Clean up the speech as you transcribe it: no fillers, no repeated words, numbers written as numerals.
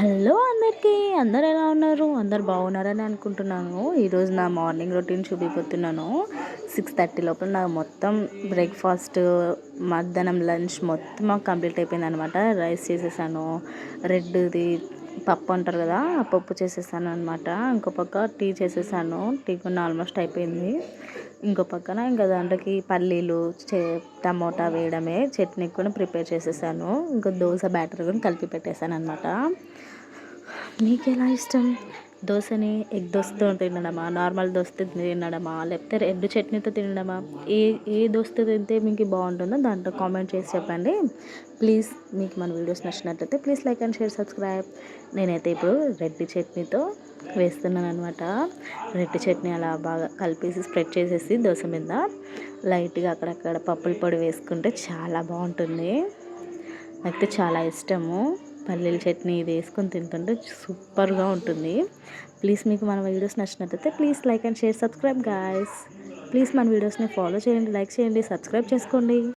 Hello అందరికీ, అందరు ఎలా ఉన్నారు? అందరు బాగున్నారని అనుకుంటున్నాను. ఈరోజు నా మార్నింగ్ రొటీన్ చూపిపోతున్నాను. 6:30 లోపల నా మొత్తం బ్రేక్ఫాస్ట్, మధ్యాహ్నం లంచ్ మొత్తం కంప్లీట్ అయిపోయింది అనమాట. రైస్ చేసేసాను, రెడ్ది పప్పు అంటారు కదా, ఆ పప్పు చేసేసాను అనమాట. ఇంకో పక్క టీ చేసేసాను, టీ కూడా ఆల్మోస్ట్ అయిపోయింది. ఇంకో పక్కన ఇంకా దాంట్లోకి పల్లీలు టమోటా వేయడమే, చట్నీ కూడా ప్రిపేర్ చేసేసాను. ఇంకా దోశ బ్యాటర్ కూడా కలిపి పెట్టేశాను అనమాట. మీకు ఎలా ఇష్టం? దోశని ఎగ్ దోశతో తినడమా, నార్మల్ దోశతో తినడమా, లేకపోతే రెడ్ చట్నీతో తినడమా? ఏ దోశతో తింటే మీకు బాగుంటుందో దాంట్లో కామెంట్ చేసి చెప్పండి. ప్లీజ్ మీకు మన వీడియోస్ నచ్చినట్లయితే please like and share, subscribe. నేనైతే ఇప్పుడు రెడ్ చట్నీతో వేస్తున్నాను అనమాట. రెడ్ చట్నీ అలా బాగా కలిపేసి స్ప్రెడ్ చేసేసి దోశ మీద లైట్గా అక్కడక్కడ పప్పుల పొడి వేసుకుంటే చాలా బాగుంటుంది. నాకు చాలా ఇష్టము. పల్లీల చట్నీ ఇది వేసుకొని తింటుంటే సూపర్గా ఉంటుంది. ప్లీజ్ మీకు మన వీడియోస్ నచ్చినట్లయితే please like and share, subscribe guys. Please మన వీడియోస్ని ఫాలో చేయండి, లైక్ చేయండి, సబ్స్క్రైబ్ చేసుకోండి.